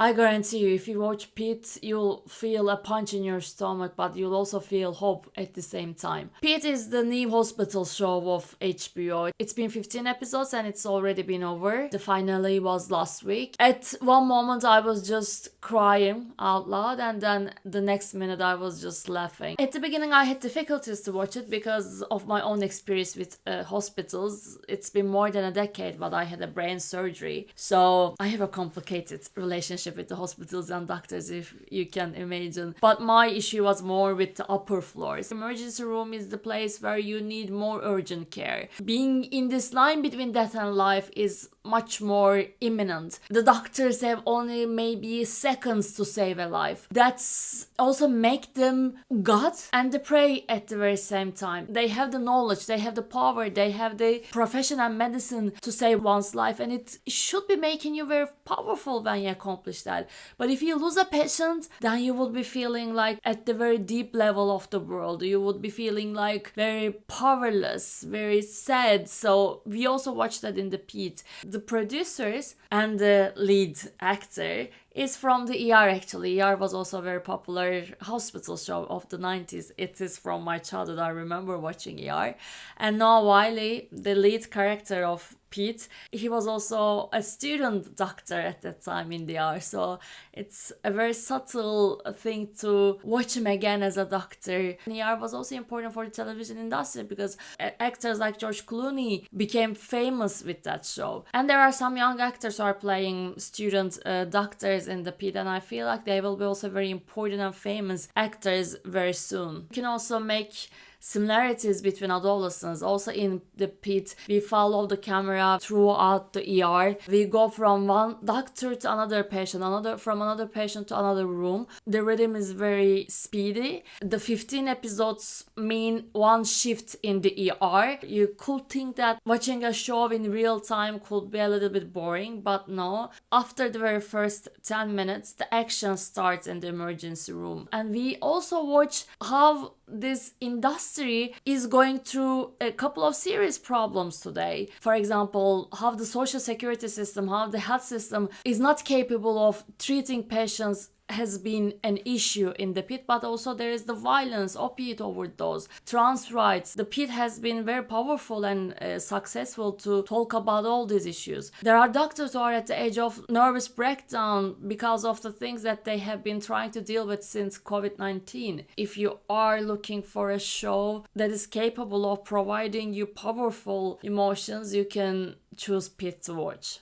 I guarantee you, if you watch Pitt, you'll feel a punch in your stomach, but you'll also feel hope at the same time. Pitt is the new hospital show of HBO. It's been 15 episodes and it's already been over. The finale was last week. At one moment I was just crying out loud, and then the next minute I was just laughing. At the beginning I had difficulties to watch it because of my own experience with hospitals. It's been more than a decade, but I had a brain surgery. So I have a complicated relationship with the hospitals and doctors, if you can imagine. But my issue was more with the upper floors. Emergency room is the place where you need more urgent care. Being in this line between death and life is much more imminent. The doctors have only maybe seconds to save a life. That's also make them God and the prey at the very same time. They have the knowledge, they have the power, they have the profession and medicine to save one's life, and it should be making you very powerful when you accomplish that. But if you lose a patient, then you would be feeling like at the very deep level of the world. You would be feeling like very powerless, very sad. So we also watched that in the Pitt. The producers and the lead actor is from the ER actually. ER was also a very popular hospital show of the 90s. It is from my childhood. I remember watching ER. And Noah Wiley, the lead character of Pitt, he was also a student doctor at that time in the ER. So it's a very subtle thing to watch him again as a doctor. ER was also important for the television industry because actors like George Clooney became famous with that show. And there are some young actors who are playing student doctors in the Pitt, and I feel like they will be also very important and famous actors very soon. You can also make similarities between adolescents. Also in the Pitt, we follow the camera throughout the ER. We go from one doctor to another patient, from another patient to another room. The rhythm is very speedy. The 15 episodes mean one shift in the ER. You could think that watching a show in real time could be a little bit boring, but no. After the very first 10 minutes, the action starts in the emergency room. And we also watch how this industry is going through a couple of serious problems today. For example, how the social security system, how the health system is not capable of treating patients has been an issue in the Pitt, but also there is the violence, opiate overdose, trans rights. The Pitt has been very powerful and successful to talk about all these issues. There are doctors who are at the edge of nervous breakdown because of the things that they have been trying to deal with since COVID-19. If you are looking for a show that is capable of providing you powerful emotions, you can choose Pitt to watch.